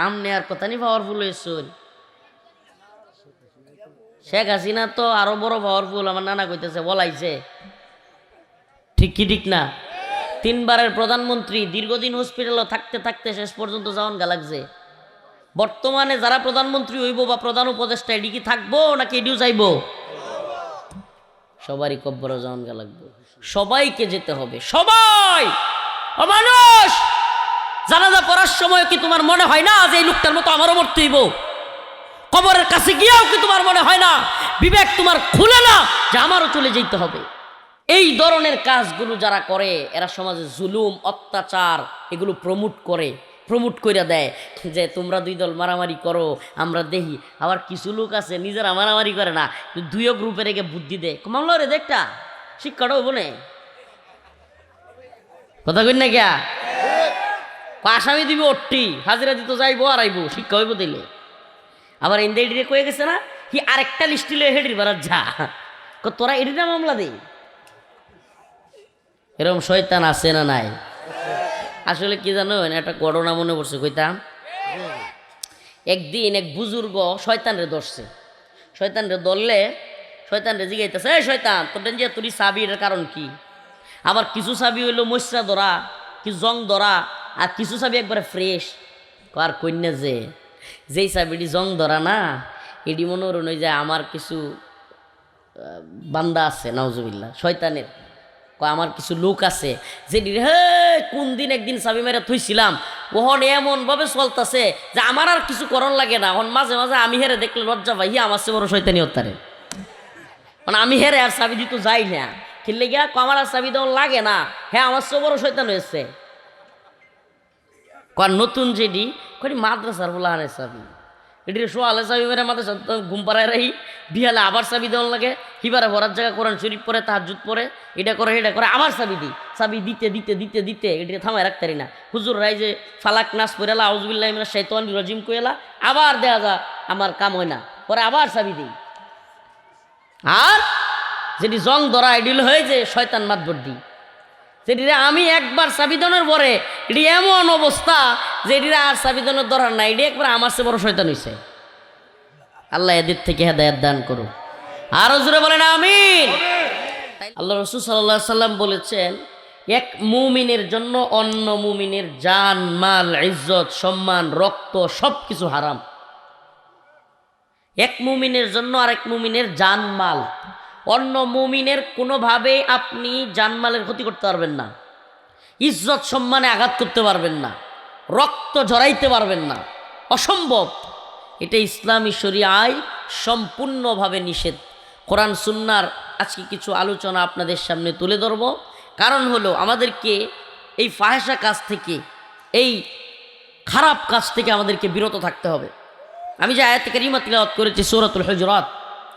আমনে আর কথা নি পাওয়ারফুল হয়েছেন। শেখ হাসিনা তো আরো বড় পাওয়ারফুল, আমার নানা কইতেছে বলাইছে, ঠিক কি ঠিক না? 3 বারের প্রধানমন্ত্রী, দীর্ঘদিন হসপিটালে থাকতে থাকতে শেষ পর্যন্ত যাওয়ান গা লাগছে। বর্তমানে যারা প্রধানমন্ত্রী হইব বা প্রধান উপদেষ্টা, এটি কি থাকবো নাকি এটিও যাইব? সবারই কব্বরে যাওয়ান গা লাগবে, সবাইকে যেতে হবে, সবাই। ও মানুষ, জানাজা পড়ার সময় কি তোমার মনে হয় না যে এই লোকটার মতো আমারও মরতে হইব? কবরের কাছে গিয়েও কি তোমার মনে হয় না, বিবেক তোমার খুলে না যে আমারও চলে যেতে হবে? এই ধরনের কাজগুলো যারা করে এরা সমাজে জুলুম, অত্যাচার এগুলো প্রমোট করে দেয় যে তোমরা 2 দল মারামারি করো, আমরা দেখি। আবার কিছু লোক আছে নিজেরা মারামারি করে না, 2 গ্রুপে রেখে বুদ্ধি দেয়, মামলা রে দেখটা শিক্ষাটাও বনে কথা কই না গিয়া আসামি দিবি, ওটি হাজিরা দিতে যাইবো আর আইবো, শিক্ষা হইব দিলে। আবার এনডিএ কয়ে গেছে না কি আরেকটা লিস্টি লয়ে হেডির বারাত যা, তোরা এডিটা মামলা দেই। এরকম শয়তান আছে না নাই? আসলে কি জানো, একটা ঘটনা মনে পড়ছে কইতাম। একদিন এক বুজুর্গ শয়তানরে ধরছে। শয়তানরে ধরলে শয়তানরে জিগাইতেছে, এই শয়তান তোর যে তুই চাবি, এর কারণ কি? আবার কিছু চাবি হইলো মশরা ধরা, কিছু জং ধরা, আর কিছু চাবি একবারে ফ্রেশ। আর কন্যা যেই চাবিটি জং ধরা না, এটি মনে হল যে আমার কিছু বান্দা আছে নাউজুবিল্লাহ শয়তানের, আমার কিছু লোক আছে যেটি হে কোন দিন একদিন চাবি মেরে থইছিলাম, ওহন এমনভাবে চলতেছে যে আমার আর কিছু করণ লাগে না। এখন মাঝে মাঝে আমি হেরে দেখলে লজ্জা পাই, আমার সে বড় শয়তানি হত্যারে, মানে আমি হেরে আর চাবি দিতে যাই না, খেললে গিয়া আমার আর চাবি দেওয়া লাগে না। হ্যাঁ, আমার সে বড় শয়তান হয়েছে। নতুন যেটি কই মাদ্রাসার বলা আনে চাবি, এটি সোয়ালে চাবি মেরে মাদ্রাসা ঘুম পাড়ায় রাখি, বিহালে আবার চাবি দেওয়ার লাগে, হিবারে ভরার জায়গা কোরআন শরীফ পরে, তাহাজ্জুদ পরে, এটা করে এটা করে, আবার চাবি দিই। চাবি দিতে দিতে দিতে দিতে এটি থামায় রাখতে পারি না। হুজুর রাই যে ফালাক নাস পড়েলা আউজুবিল্লাহ মিনাশ শাইতানির রাজিম কইলা, আবার দেয়া যা আমার কাম হয় না, পরে আবার চাবি দিই। আর যেটি জং ধরা এডিল হয়ে যে শয়তান মাতবর দিই, যেটি আমি একবার চাবিদানের পরে এটি এমন অবস্থা যে এটি আর চাবিদানের ধরার না, এটি একবার আমার চেয়ে বড় শয়তান হইছে। আল্লাহ এদের থেকে হেদায়েত দান করুন, আরো জোরে বলেন আমিন। আল্লাহ রাসূল সাল্লাল্লাহু আলাইহি সাল্লাম বলেছেন, এক মুমিনের জন্য অন্য মুমিনের জান, মাল, ইজ্জত, সম্মান, রক্ত সবকিছু হারাম। এক মুমিনের জন্য আরেক মুমিনের জান, মাল, অন্য মুমিনের কোনোভাবে আপনি জানমালের ক্ষতি করতে পারবেন না, ইজ্জত সম্মানে আঘাত করতে পারবেন না, রক্ত ঝরাইতে পারবেন না, অসম্ভব। এটা ইসলামী শরিয়ায় সম্পূর্ণভাবে নিষেধ। কোরআন সুন্নাহর আজকে কিছু আলোচনা আপনাদের সামনে তুলে ধরব। কারণ হলো আমাদেরকে এই ফাহেসা কাজ থেকে, এই খারাপ কাজ থেকে আমাদেরকে বিরত থাকতে হবে। আমি যে আয়াত কারিমা তিলাওয়াত করেছি সূরাতুল হুজুরাত,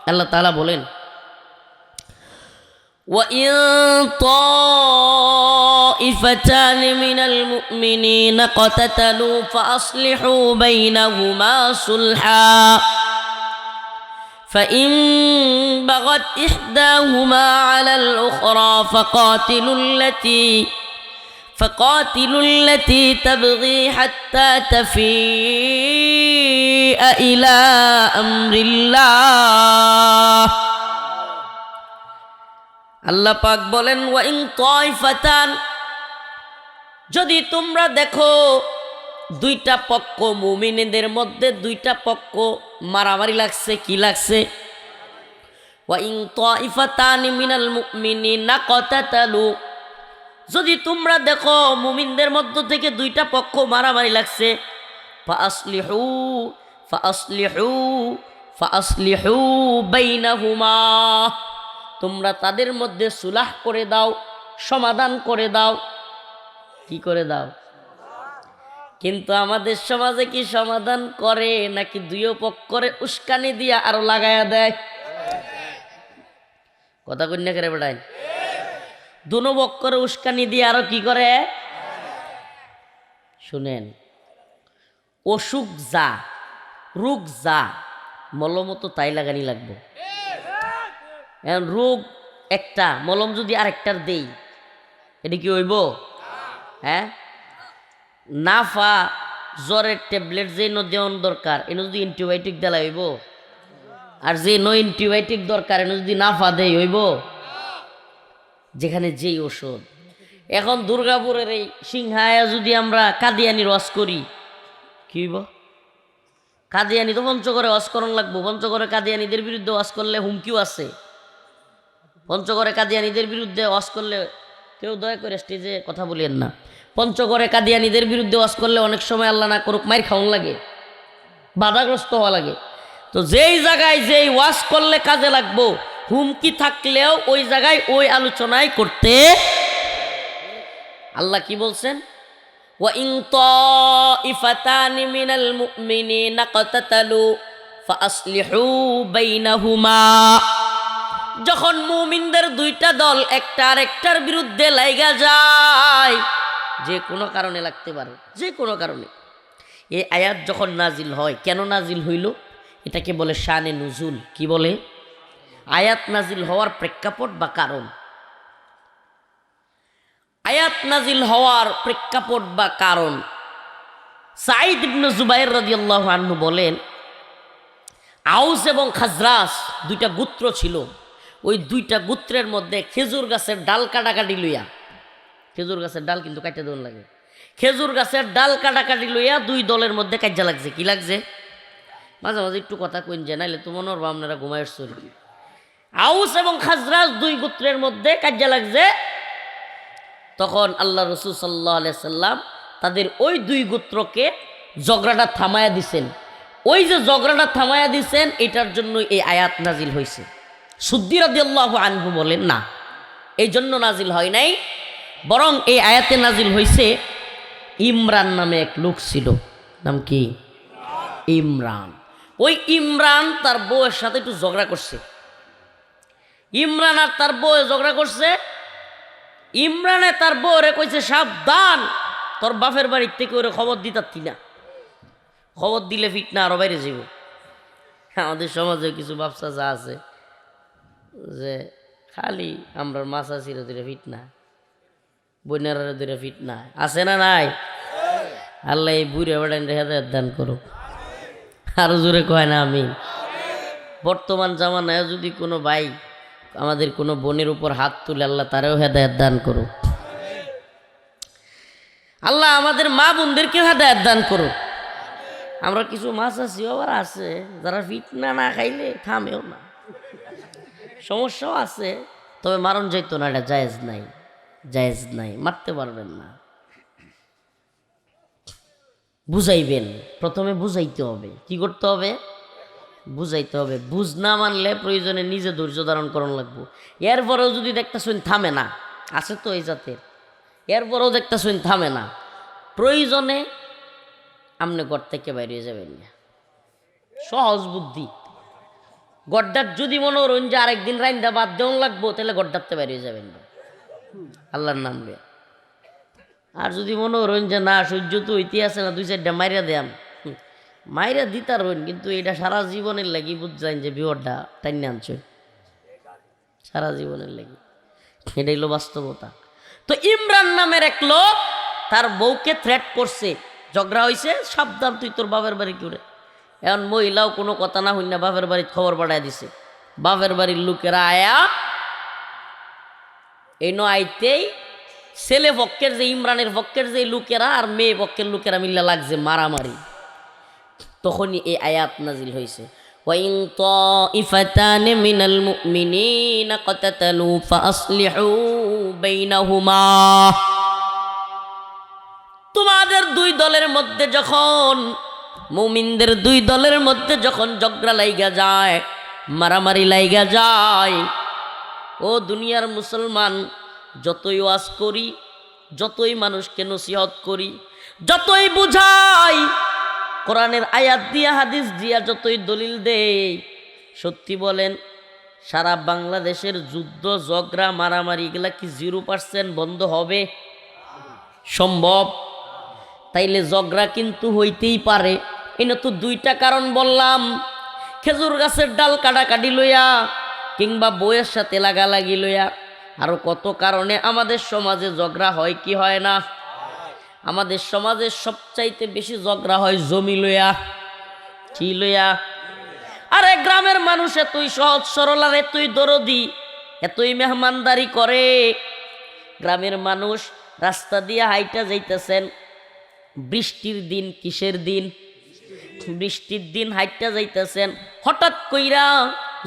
আল্লাহ তাআলা বলেন, وَإِن طَائِفَتَانِ مِنَ الْمُؤْمِنِينَ اقْتَتَلُوا فَأَصْلِحُوا بَيْنَهُمَا صُلْحًا فَإِن بَغَتْ إِحْدَاهُمَا عَلَى الْأُخْرَى فَقَاتِلُوا الَّتِي تَبْغِي حَتَّى تَفِيءَ إِلَى أَمْرِ اللَّهِ। আল্লাহ পাক বলেন, ওয়াইন তাইফাতান, যদি তোমরা দেখো 2টা পক্ষ, মুমিনদের মধ্যে 2টা পক্ষ মারামারি লাগছে, কি লাগছে? ওয়াইন তাইফাতানি মিনাল মুমিনিনা ক্বাতাতালু, যদি তোমরা দেখো মুমিনদের মধ্য থেকে 2টা পক্ষ মারামারি লাগছে, ফাআসলিহু বাইনাহুমা, তোমরা তাদের মধ্যে সুলাহ করে দাও, সমাধান করে দাও। কি করে দাও? কিন্তু আমাদের সমাজে কি সমাধান করে নাকি 2 পক্ষরে উস্কানি দিয়া আরো লাগায়া দেয়? কথা কন্যা করে বেটাই, 2 পক্ষরে উস্কানি দিয়ে আরো কি করে? শুনেন, অসুখ যা, রোগ যা, মলম তো তাই লাগানি লাগবে। রোগ একটা, মলম যদি আরেকটার দেই, এটা কি হইব? হ্যাঁ, নাফা জ্বরের ট্যাবলেট যে দেওয়ান দরকার এনে যদি অ্যান্টিবায়োটিক দেলা হইব, আর যে নো অ্যান্টিবায়োটিক দরকার এনে যদি না ফা দেয় হইব, যেখানে যেই ওষুধ। এখন দুর্গাপুরের এই সিংহায়া যদি আমরা কাদিয়ানির ওয়াজ করি কি হইব? কাদিয়ানি তো পঞ্চগড়ে ওয়াজ করণ লাগবো। পঞ্চগড়ে কাদিয়ানিদের বিরুদ্ধে ওয়াজ করলে হুমকিও আছে। পঞ্চগড়ে কাদিয়ানিদের বিরুদ্ধে ওয়াজ করলে কেউ দয়া করে স্টেজে কথা বলেন না। পঞ্চগড়ে কাদিয়ানিদের বিরুদ্ধে ওয়াজ করলে অনেক সময় আল্লাহ না করুক মাইর খাওয়ান লাগে, বাধাগ্রস্ত হওয়া লাগে। তো যেই জায়গায় যেই ওয়াজ করলে কাজে লাগবো, হুমকি থাকলেও ওই জায়গায় ওই আলোচনায় করতে। আল্লাহ কি বলছেন? وَإِن طَائِفَتَانِ مِنَ الْمُؤْمِنِينَ اقْتَتَلُوا فَأَصْلِحُوا بَيْنَهُمَا। যখন মুমিনদের দুইটা দল একটা আরেকটার বিরুদ্ধে লাইগা যায়, যে কোনো কারণে লাগতে পারে, যে কোনো কারণে, এই আয়াত যখন নাজিল হয়, কেন নাজিল হইল? এটাকে বলে শানে নুজুল। কি বলে? আয়াত নাজিল হওয়ার প্রেক্ষাপট বা কারণ। আয়াত নাজিল হওয়ার প্রেক্ষাপট বা কারণ, সাঈদ ইবনে জুবাইর রাদিয়াল্লাহু আনহু বলেন, আউস এবং খাজরাজ দুইটা গোত্র ছিল। ওই দুইটা গোত্রের মধ্যে খেজুর গাছের ডাল কাটাকাটি লইয়া, খেজুর গাছের ডাল কিন্তু কাটতে দেওয়া লাগে, খেজুর গাছের ডাল কাটাকাটি লইয়া দুই দলের মধ্যে কাজা লাগছে। কি লাগছে? মাঝে মাঝে একটু কথা কইন যে, নাইলে তো মনে হবো আপনারা ঘুমায় চলি। আউস এবং খাজরাজ দুই গোত্রের মধ্যে কাজা লাগছে। তখন আল্লাহ রসুল সাল্লাল্লাহু আলাইহি সাল্লাম তাদের ওই দুই গোত্রকে ঝগড়াটা থামায়া দিছেন। ওই যে ঝগড়াটা থামায়া দিছেন, এটার জন্য এই আয়াত নাজিল হয়েছে। সুদ্দি রাদিয়াল্লাহু আনহু বলেন, না, এই জন্য নাজিল হয় নাই, বরং এই আয়াতে নাজিল হয়েছে ইমরান নামে এক লোক ছিল। নাম কি? ইমরান। ওই ইমরান তার বউয়ের সাথে একটু ঝগড়া করছে। ইমরান আর তার বউ ঝগড়া করছে। ইমরানে তার বউরে কইছে, সাবধান, তোর বাপের বাড়ির থেকে ওরে খবর দিতারতি না, খবর দিলে ফিটনা আরো বাইরে যাব। আমাদের সমাজে কিছু ব্যবসা যা আছে যে খালি আমরা মাছা ছিল ধরে ফিটনা, বন্যার ধরে ফিটনা আছে না নাই? আল্লাহ এই বুড়ে বেড়ান হেদায়েত দান করো। আরো জোরে কয় না আমি? বর্তমান জামানায় যদি কোনো ভাই আমাদের কোনো বোনের উপর হাত তুলে, আল্লাহ তারেও হেদায়েত দান করো। আল্লাহ আমাদের মা বোনদেরকেও হেদায়েত দান করো। আমরা কিছু মাছ আছি আবার আছে যারা ফিটনা না খাইলে থামেও না, সমস্যাও আছে, তবে মারণ যাইতো না, এটা জায়েজ নাই, জায়েজ নাই, মারতে পারবেন না। বুঝাইবেন, প্রথমে বুঝাইতে হবে। কি করতে হবে? বুঝাইতে হবে। বুঝ না মানলে প্রয়োজনে নিজে ধৈর্য ধারণ করানো লাগবো। এরপরেও যদি দেখতেছেন থামে না, আছে তো এই জাতের, এরপরেও দেখতেছেন থামে না, প্রয়োজনে আপনি ঘর থেকে বাইরে যাবেন না। সহজ বুদ্ধি। গড্ডার যদি মনে করেন যে আরেকদিন রাইন্দা বাদ দেওয়া লাগবো, তাহলে গড্ডারতে বাইরে যাবেন না, আল্লাহর নাম রে। আর যদি মনে করেন যে না, সহ্য তো হইতে আছে না, দুই চারটা মাইরা দেন, মাইরা দিতার হইন, কিন্তু এটা সারা জীবনের লাগি বুঝছেন যে বিপদটা টাইনে আনছ, সারা জীবনের লাগি। এটাই হলো বাস্তবতা। তো ইমরান নামের এক লোক তার বউকে থ্রেট করছে, ঝগড়া হয়েছে, সাবধান তুই তোর বাপের বাড়ি কি। এখন মহিলাও কোনো কথা না হইনা বাপের বাড়ির খবর পাঠায় দিছে। বাপের বাড়ির লোকেরা আয়া এই আইতেই ছেলে পক্ষের যে ইমরানের পক্ষের যে লোকেরা আর মেয়ে পক্ষের লোকেরা মিল্লা লাগছে মারামারি। তখনই এই আয়াত নাজিল হয়েছে, ওয়াইন তাইফাতান মিনাল মুমিনিনা কাতাতালু ফাসলিহু বাইনাহুমা। তোমাদের দুই দলের মধ্যে যখন, মুমিনদের দুই দলের মধ্যে যখন ঝগড়া লাইগা যায়, মারামারি লাইগা যায়, ও দুনিয়ার মুসলমান, যতই ওয়াজ করি, যতই মানুষকে নসিহত করি, যতই বুঝাই, কোরআনের আয়াত দিয়া হাদিস দিয়া যতই দলিল দেই, সত্যি বলেন সারা বাংলাদেশের যুদ্ধ ঝগড়া মারামারি এগুলা কি 0% বন্ধ হবে? সম্ভব? তাইলে ঝগড়া কিন্তু হইতেই পারে। এনে তো দুইটা কারণ বললাম, খেজুর গাছের ডাল কাটাকাটি লইয়া কিংবা বউয়ের সাথে লাগালাগি লইয়া, আরো কত কারণে আমাদের সমাজে ঝগড়া হয় কি হয় না? আমাদের সমাজে সবচাইতে বেশি ঝগড়া হয় জমি লইয়া। কি লইয়া? আরে গ্রামের মানুষ এতই সহজ সরল আর এতই দরদি, এতই মেহমানদারি করে। গ্রামের মানুষ রাস্তা দিয়ে হাইটা যাইতেছেন, বৃষ্টির দিন, কিসের দিন? বৃষ্টির দিন হাইটা যাইতেছেন, হঠাৎ কইরা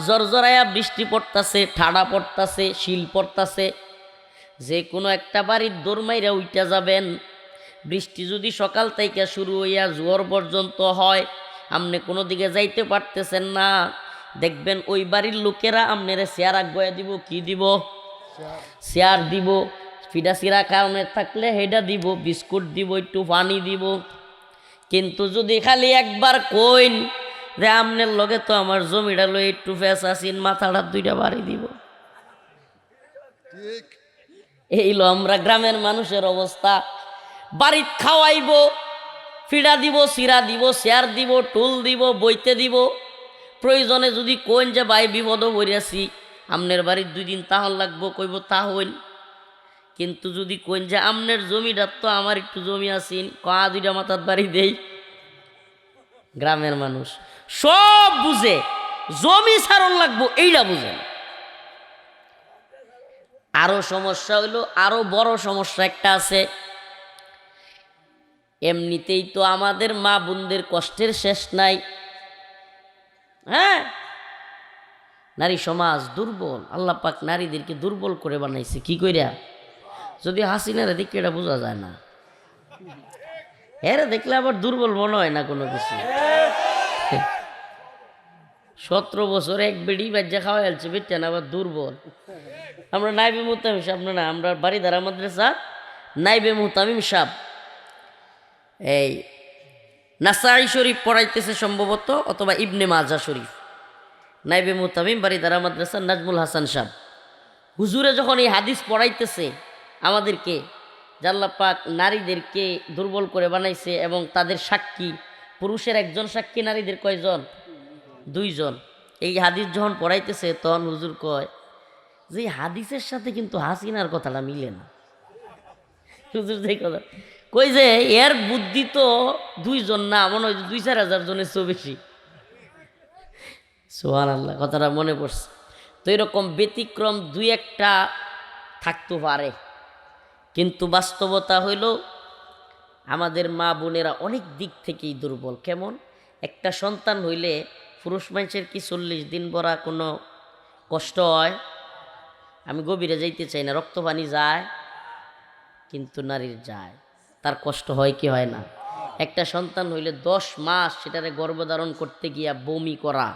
জরজরায়া বৃষ্টি পড়তাছে, ঠাডা পড়তাছে, শিল পড়তাছে, যে কোনো একটা বাড়ির দৌড় মাইরা উইটা যাবেন। বৃষ্টি যদি সকাল থেকে শুরু হইয়া জোয়ার পর্যন্ত হয়, আপনি কোনো দিকে যাইতে পারতেছেন না, দেখবেন ওই বাড়ির লোকেরা আপনারে চেয়ার আগুয়া দিব। কি দিব? চেয়ার দিব। ফিডা চিরা কারণে থাকলে হেডা দিব, বিস্কুট দিব, একটু পানি দিব। কিন্তু যদি খালি একবার কইন যে আমনের লগে তো আমার জমিটা লই একটু ফেস আসিন, মাথাটা দুইটা বাড়ি দিব। এই লো আমরা গ্রামের মানুষের অবস্থা। বাড়িত খাওয়াইব, ফিডা দিব, চিরা দিব, চেয়ার দিব, টুল দিব, বইতে দিব। প্রয়োজনে যদি কইন যে ভাই বিপদ হইয়াছি, আমনের বাড়ির 2 দিন তাহল লাগবো, কইব তা হইন। কিন্তু যদি কইন যে আমনের জমিটা তো আমার একটু জমি আসিন, কা 2টা মাথার বাড়ি দেই। গ্রামের মানুষ সব বুঝে, জমি ছাড়ন লাগবো এইটা বুঝেন। আরো সমস্যা হইলো, আরো বড় সমস্যা একটা আছে। এমনিতেই তো আমাদের মা বোনদের কষ্টের শেষ নাই। হ্যাঁ, নারী সমাজ দুর্বল। আল্লাহ পাক নারীদেরকে দুর্বল করে বানাইছে। কি কইরা? যদি হাসিনারে দেখে এটা বোঝা যায় না, এরা দেখলে আবার দুর্বল মনে হয় না কোনো কিছু। 17 বছর এক বেড়ি বাজ্যা খাওয়া যাচ্ছে, বেটেন আবার দুর্বল। আমরা নাইবে মুহতামিম সাহেব না, আমরা বাড়িধারা মাদ্রাসা নাইবে মুহতামিম সাহেব এই নাসাই শরীফ পড়াইতেছে সম্ভবত, অথবা ইবনে মাজা শরীফ। নাইবে মুহতামিম বাড়িধারা মাদ্রাসা নাজমুল হাসান সাহেব হুজুরে যখন এই হাদিস পড়াইতেছে আমাদেরকে, আল্লাহ পাক নারীদেরকে দুর্বল করে বানাইছে এবং তাদের সাক্ষী, পুরুষের 1 জন সাক্ষী, নারীদের কয়জন? 2 জন। এই হাদিস যখন পড়াইতেছে তখন হুজুর কয় যে হাদিসের সাথে কিন্তু হাসিনার কথাটা মিলে না। হুজুর যে কথা কই যে এর বুদ্ধি তো 2 জন না, মনে হয় 2-4 হাজার জনের চেয়ে বেশি। সুবহানাল্লাহ, কথাটা মনে পড়ছে। তো এরকম ব্যতিক্রম 2-1টা থাকতে পারে, কিন্তু বাস্তবতা হইল আমাদের মা বোনেরা অনেক দিক থেকেই দুর্বল। কেমন? একটা সন্তান হইলে পুরুষ মানুষের কি 40 দিন ভরা কোনো কষ্ট হয়? আমি গভীরে যাইতে চাই না, রক্ত পানি যায়, কিন্তু নারীর যায়। তার কষ্ট হয় কি হয় না? একটা সন্তান হইলে 10 মাস সেটারে গর্ভধারণ করতে গিয়া বমি করা,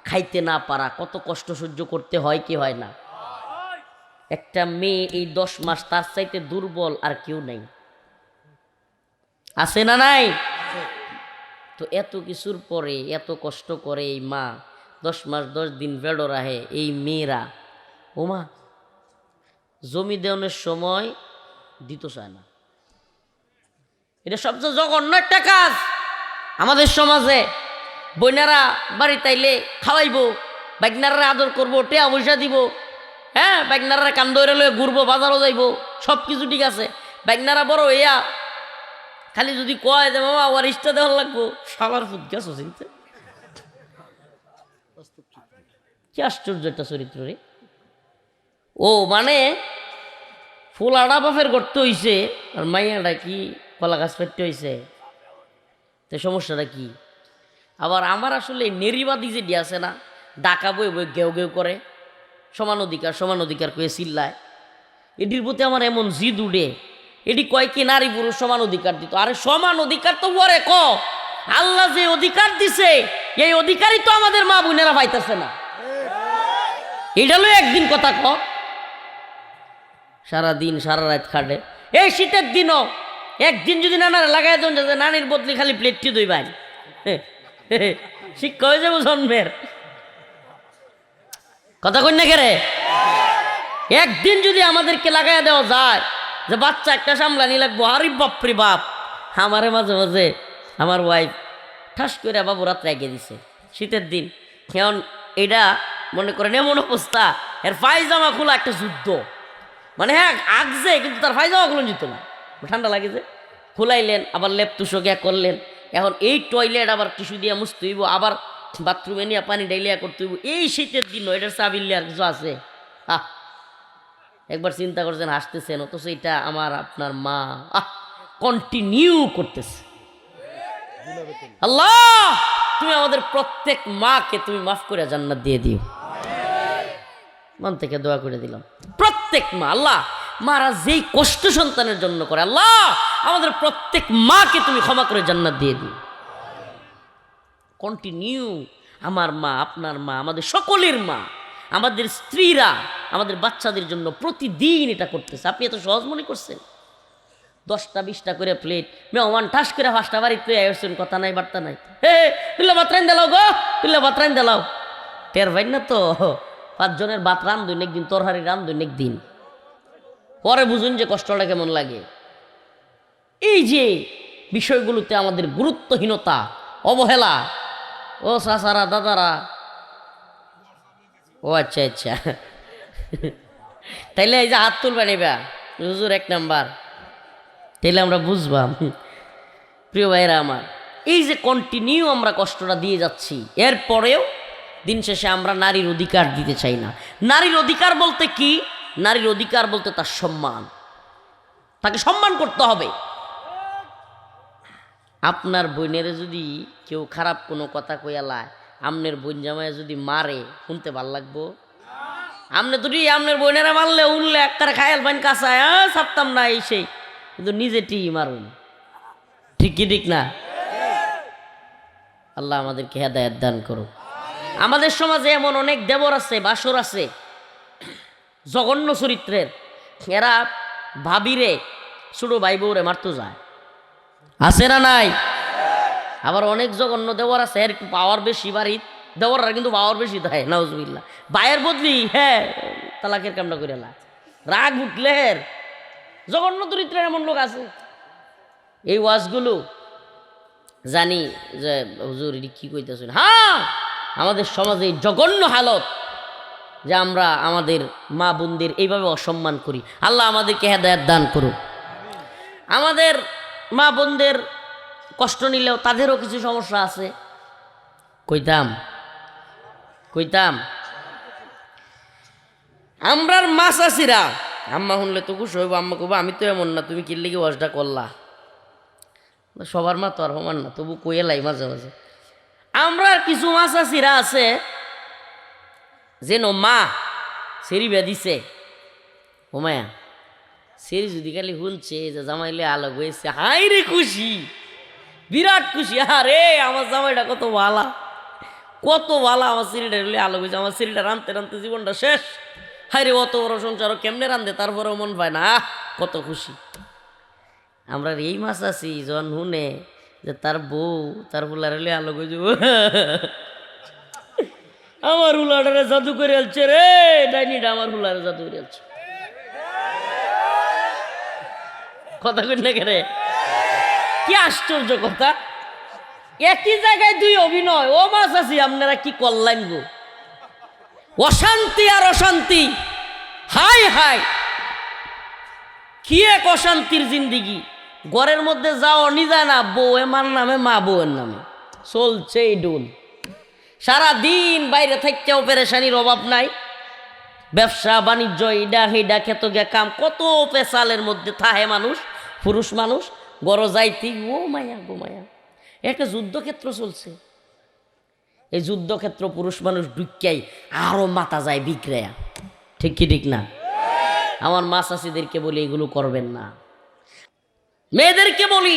খাইতে না পারা, কত কষ্ট সহ্য করতে হয় কি হয় না? একটা মেয়ে এই 10 মাস, তার চাইতে দুর্বল আর কেউ নেই। আছে না নাই? তো এত কিছুর পরে এত কষ্ট করে এই মা, 10 মাস 10 দিন বেড়ো রাহে এই মেয়েরা, ও মা জমি দেওয়ানোর সময় দিতে চায় না। এটা সবচেয়ে জঘন্য একটা কাজ আমাদের সমাজে। বইনারা বাড়ি তাইলে খাওয়াইবো, বাইকনারা আদর করবো, টেয়া পয়সা দিব। হ্যাঁ, বাইকনারা কান ধরে লয়ে ঘুরবো, বাজারও যাইবো, সব কিছু ঠিক আছে। বাইকনারা বড় হইয়া খালি যদি কয় যে মামা ওর ইষ্ট দেওয়ার লাগবো, সবার ফুট গেছ চিনতে। কি আশ্চর্য একটা চরিত্র রে। ও মানে ফুলাডা বাপের করতে হইছে, আর মাইয়াটা কি কলা গাছ ফেরতে হইছে। তো সমস্যাটা কি? আবার আমার আসলে নেরিবাদী যে আছে না, ডাকা বই বই গেউ গেউ করে, সমান অধিকার সমান অধিকার কয়ে চিল্লায়, এটির প্রতি আমার এমন জিদ উঠে। এটি কয় কি নারী পুরুষ সমান অধিকার দিত। আরে সমান অধিকার তো পরে ক, আল্লাহ যে অধিকার দিছে এই অধিকারই তো আমাদের মা বোনেরা পাইতেছে না। এটা লই একদিন কথা ক, সারাদিন সারা রাত খাটে। এই শীতের দিনও একদিন যদি নানার লাগাই দেন, যে নানির বদলি খালি প্লেটটি দই ভাই, শিক্ষা হয়ে যাবো জন্মের। কথা কই না কেরে? একদিন যদি আমাদেরকে লাগাই দেওয়া যায় যে বাচ্চা একটা সামলানি লাগবো, আরে বাপরে বাপ। আমারে মাঝে মাঝে আমার ওয়াইফ ঠাস করে বাবু রাত্রে এগিয়ে দিছে শীতের দিন। এখন এটা মনে করেন এমন অবস্থা, এর পায়জামা খোলা একটা যুদ্ধ। মানে হ্যাঁ আগছে, কিন্তু তার পায়জামা খুলে যেত না, ঠান্ডা লাগেছে। খুলাইলেন, আবার লেপ তুষো গিয়া করলেন। এখন এই টয়লেট আবার টিস্যু দিয়া মুছতে হইব, আবার বাথরুমে নিয়ে পানি ডাইলিয়া করতে হইব। এই শীতের দিন এটার চাবিল্লে আর কিছু আছে? একবার চিন্তা করছেন, হাসতেছেন, অথচ এটা আমার আপনার মা কন্টিনিউ করতেছে। আল্লাহ তুমি আমাদের প্রত্যেক মাকে তুমি মাফ করে জান্নাত দিয়ে দিও। মন থেকে দোয়া করে দিলাম প্রত্যেক মা, আল্লাহ মারা যেই কষ্ট সন্তানের জন্য করে, আল্লাহ আমাদের প্রত্যেক মাকে তুমি ক্ষমা করে জান্নাত দিয়ে দিও। কন্টিনিউ আমার মা, আপনার মা, আমাদের সকলের মা, আমাদের স্ত্রীরা আমাদের বাচ্চাদের জন্য প্রতিদিন এটা করতেছে। আপনি এত সহজ মনে করছেন? 10টা 20টা করে প্লেট মেহমান ঠাস করে 5টা বাড়িতে আসছেন, কথা নাই বার্তা নাই। হে তুল্লা ভাত রান দিলাও গো, তুল্লা ভাত রান দিলাও। টের ভাই না তো 5 জনের ভাত রান্ধুন একদিন, তরহারি রান্ধুন একদিন, পরে বুঝুন যে কষ্টটা কেমন লাগে। এই যে বিষয়গুলোতে আমাদের গুরুত্বহীনতা, অবহেলা, ও চাচারা দাদারা, ও আচ্ছা আচ্ছা, তাইলে এই যে হাত তুলবা নেবা হুজুর 1 নাম্বার, তাইলে আমরা বুঝবাম। প্রিয় ভাইরা আমার, এই যে কন্টিনিউ আমরা কষ্টটা দিয়ে যাচ্ছি, এরপরেও দিন শেষে আমরা নারীর অধিকার দিতে চাই না। নারীর অধিকার বলতে কি? নারীর অধিকার বলতে তার সম্মান, তাকে সম্মান করতে হবে। আপনার বোনের যদি কেউ খারাপ কোনো কথা কইয়ালায়, আমনের বোন জামায় যদি মারে, শুনতে ভাল লাগবো? আমনে দুটি আমনের বোনেরা মারলে উনলে একটারে খায়াল বাইন কাঁচায় ছাপতাম না এই সেই, কিন্তু নিজে টিই মারুন, ঠিক কি ঠিক না? আল্লাহ আমাদেরকে হেদায়েত দান করুক। আমাদের সমাজে এমন অনেক দেবর আছে, বাসর আছে জঘন্য চরিত্রের, এরা ভাবিরে ছোট ভাই বউরে মারতে যায়, আছে না নাই? আবার অনেক জঘন্য দেওয়ার আছে, এর একটু পাওয়ার বেশি বাড়ির দেওয়াররা কিন্তু পাওয়ার বেশি দেয়, নাউজুবিল্লাহ। ভাইয়ের বদলি হ্যাঁ তালাকের কামটা করে লা, রাগ উঠলে জঘন্য চরিত্রের এমন লোক আছে। এই ওয়াজগুলো জানি যে হুজুর এটি কি কইতেছেন। হ্যাঁ, আমাদের সমাজে এই জঘন্য হালত যে আমরা আমাদের মা বোনদের এইভাবে অসম্মান করি। আল্লাহ আমাদেরকে হেদায়েত দান করুন। আমাদের মা বোনদের কষ্ট নিলেও তাদেরও কিছু সমস্যা আছে, কইতাম আমরার মা চাষিরা, আম্মা শুনলে তো খুশি হইব, আম্মা কইব আমি তো এমন না, তুমি কি লিগে ওয়াজটা করলা। সবার মা তো আর সমান না, তবু কইলাই মাঝে মাঝে। আমরা কিছু মা চাষিরা আছে যেন মা সেরি বেদিছে, ও মায়া সেরি যদি খালি শুনছে যে জামাইলে আলোক হয়েছে, হাই রে খুশি, বিরাট খুশি। আরে আমার জামাইটা কত ভালা, কত ভালা, আমার সিঁড়িটা আলোক হয়েছে, আমার সিঁড়িটা রানতে রানতে জীবনটা শেষ। হাই রে অত বড় সংসারও কেমনে রান্ধে, তারপরেও মন পায় না, কত খুশি। আমরা এই মাছ আছি যখন শুনে যে তার বউ তার ফুলার হলে আলোক হয়ে যাব, আমার হুলাটারে জাদু করে আলছে রে, ডাইনিটা আমার হুলারে জাদু করে আলছে। কথা কই না কেন? কি আশ্চর্য কথা, একই জায়গায় দুই অভিনয়। ও মাছ আছি আপনারা কি করলেন গো, অশান্তি আর অশান্তি, হাই হাই কি এক অশান্তির জিন্দিগি। ঘরের মধ্যে যাও নিজা না, বউ এমার নামে মা বউয়ের নামে চলছে এই ডোল। সারাদিন বাইরে থাকতেও পেরেশানির অভাব নাই, ব্যবসা বাণিজ্য ইডা হিডা খেত গে কাম, কত পেশালের মধ্যে থাহে মানুষ, পুরুষ মানুষ গড় যাইতি ও মায়া গো মায়া। একটা যুদ্ধক্ষেত্র চলছে, এই যুদ্ধক্ষেত্র পুরুষ মানুষ ঢুকিয়াই আরো মাথা যায় বিক্রেয়া, ঠিক কি ঠিক না? আমার মা চাষিদেরকে বলি এগুলো করবেন না। মেয়েদেরকে বলি,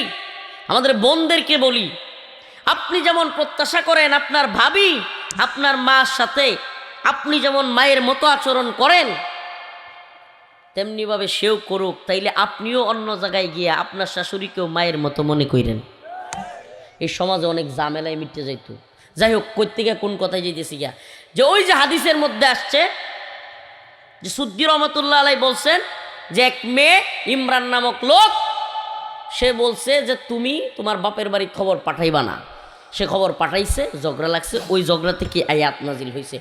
আমাদের বোনদেরকে বলি, আপনি যেমন প্রত্যাশা করেন আপনার ভাবি আপনার মার সাথে আপনি যেমন মায়ের মতো আচরণ করেন, তেমনিভাবে সেও করুক, তাইলে আপনিও অন্য জায়গায় গিয়ে আপনার শাশুড়িকেও মায়ের মতো মনে করেন। এই সমাজে অনেক ঝামেলায় মিটতে যাইতো। যাই হোক, কই থেকে কোন কথায় যেতেছি গিয়া, যে ওই যে হাদিসের মধ্যে আসছে যে সুদ্দি রহমতুল্লাহ আলাই বলছেন যে এক মেয়ে ইমরান নামক লোক, সে বলছে যে তুমি তোমার বাপের বাড়ি খবর পাঠাইবা না। সে খবর পাঠাইছে, ঝগড়া লাগছে, ওই ঝগড়া থেকে আয়াত নাজিল হয়েছে,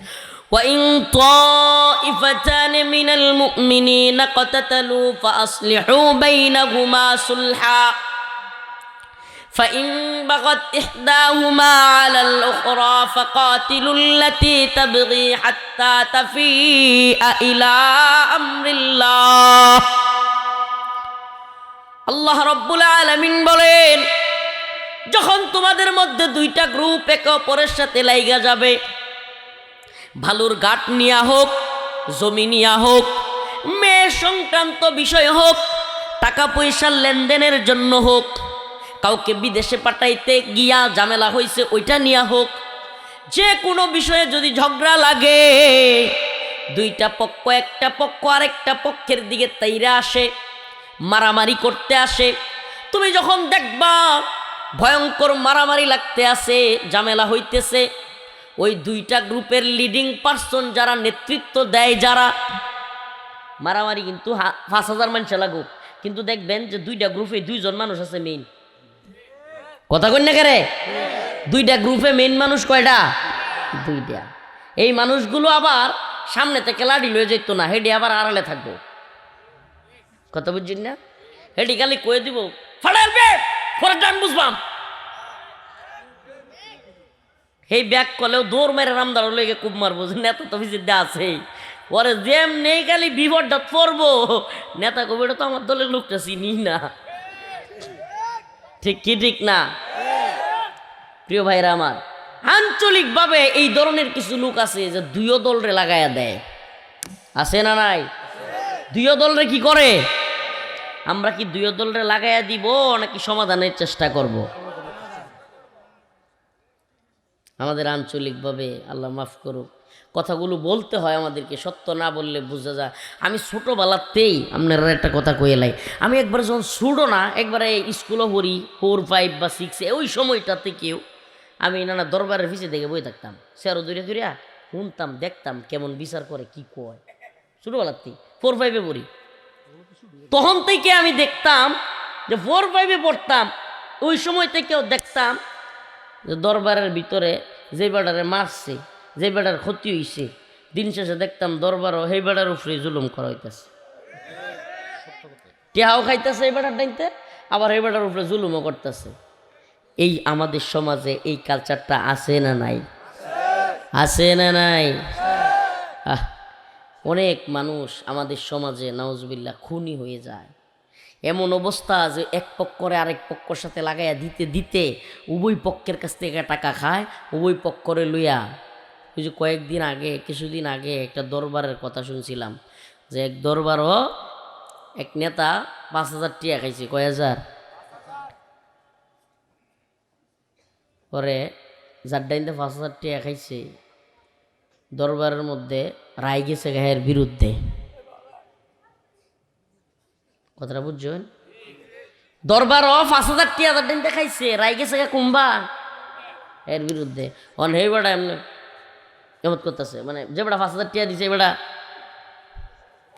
وَإِن طَائِفَتَانِ مِنَ الْمُؤْمِنِينَ اقْتَتَلُوا فَأَصْلِحُوا بَيْنَهُمَا صُلْحًا। فإن بغت إحداهما على الأخرى فقاتلوا التي تبغي حتى تفيء إلى أمر الله আল্লাহ রাব্বুল আলামিন বলেন, যখন তোমাদের মধ্যে দুইটা গ্রুপ একে অপরের সাথে লাইগা যাবে, ভালুর ঘাট নিয়া হোক, জমি নিয়া হোক, মেয়ে সংক্রান্ত বিষয় হোক, টাকা পয়সার লেনদেনের জন্য হোক, কাউকে বিদেশে পাঠাইতে গিয়া ঝামেলা হয়েছে ওইটা নিয়া হোক, যে কোনো বিষয়ে যদি ঝগড়া লাগে, দুইটা পক্ষ একটা পক্ষ আরেকটা পক্ষের দিকে তাইরা আসে, মারামারি করতে আসে, তুমি যখন দেখবা ভয়ঙ্কর মারামারি লাগতে আসে, ঝামেলা হইতেছে, ওই দুইটা গ্রুপের লিডিং পার্সন যারা নেতৃত্ব দেয়, যারা মারামারি কিন্তু ৫,০০০ মানুষ লাগুক, কিন্তু দেখবেন যে দুইটা গ্রুপে দুইজন মানুষ আছে মেইন। কথা কই না কেরে? দুইটা গ্রুপে মেইন মানুষ কয়টা? দুইটা। এই মানুষগুলো আবার সামনে থেকে লাড়ি লয়ে যেত না, হেডি আবার আড়ালে থাকবো। কথা বুঝছেন না? হেডি খালি কয়ে দিব ফাটাইবে পরে টাইম বুঝবাম, এই ব্যাগ কলেও দৌড় মেরে রামদার লেগে খুব মারবো, নেতা তো ভিজিটে আছে, পরে যেম নেই খালি বিপদটা পড়বো, নেতা কবিটা তো আমার দলের লোকটা চিনি না। ঠিক কি ঠিক না? প্রিয় ভাইরা আমার, আঞ্চলিকভাবে এই ধরনের কিছু লোক আছে যে দুইও দলরে লাগাইয়া দেয়, আছে না নাই? দুইও দলরে কি করে? আমরা কি দুইও দলরে লাগাইয়া দিব নাকি সমাধানের চেষ্টা করব? আমাদের আঞ্চলিকভাবে আল্লাহ মাফ করুক, কথাগুলো বলতে হয় আমাদেরকে, সত্য না বললে বোঝা যায়। আমি ছোটোবেলাতেই আপনারা একটা কথা কয়ে লাই, আমি একবার যখন ছোটো না, একবারে স্কুলে পড়ি 4, 5 বা 6, ওই সময়টাতে কেউ আমি নানা দরবারের পিছিয়ে দেখে বই থাকতাম, সেরো দূরে দূরে শুনতাম, দেখতাম কেমন বিচার করে, কি কয়। ছোটোবেলাতেই 4, 5-এ পড়ি, তখন থেকে আমি দেখতাম যে 4, 5-এ পড়তাম, ওই সময় থেকেও দেখতাম যে দরবারের ভিতরে যে বেটারে মারছে, যে বেটার ক্ষতি হয়েছে, দিন শেষে দেখতাম দরবারও সেই বেটার উপরে জুলুম করা হইতেছে, টেহাও খাইতেছে এই বেটার ডাইতে, আবার এই বেটার উপরে জুলুমও করতেছে। এই আমাদের সমাজে এই কালচারটা আছে না নাই? আছে না নাই? অনেক মানুষ আমাদের সমাজে নাউজুবিল্লাহ খুনি হয়ে যায়। এমন অবস্থা যে এক পক্ষরে আরেক পক্ষর সাথে লাগাইয়া দিতে দিতে উভয় পক্ষের কাছ থেকে টাকা খায়, উভয় পক্ষরে লইয়া। ওই যে কয়েকদিন আগে, কিছুদিন আগে একটা দরবারের কথা শুনছিলাম যে এক দরবারও এক নেতা ৫,০০০ টিয়া খাইছে। কয় হাজার? পরে যার ডাইনতে ৫,০০০ টিয়া খাইছে, দরবারের মধ্যে রায় গেছে গায়ের বিরুদ্ধে। কথাটা বুঝছেন? দরবারও ৫,০০০ টিয়া যার ডাইনতে খাইছে, রায় গেছে গা কুম্বা এর বিরুদ্ধে। অন হে বেটা এমনি এমত করতেছে, মানে যে বেটা ৫,০০০ টিয়া দিছে, বেটা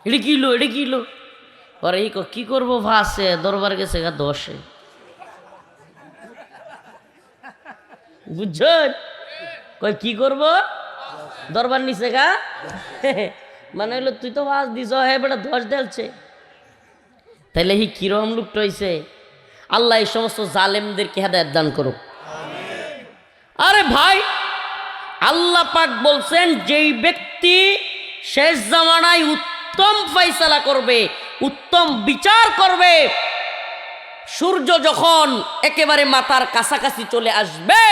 এটা কিলো, এটা কিলো। পরে এই কি করবো ভাসে, দরবার গেছে গা ১০-এ। বুঝছেন? কই কি করব, দরবার নিচে গা, মানে হইলো তুই তো ভাস দিছ, হে বেটা ১০ দেলছে। তাইলে হি কিরকম লোকটা হইছে? আল্লাহ এই সমস্ত জালেমদেরকে হেদায়েত দান করুক। আরে ভাই, আল্লাহ পাক বলছেন যেই ব্যক্তি শেষ জামানায় উত্তম ফয়সালা করবে, উত্তম বিচার করবে, সূর্য যখন একেবারে মাথার কাছাকাছি চলে আসবে,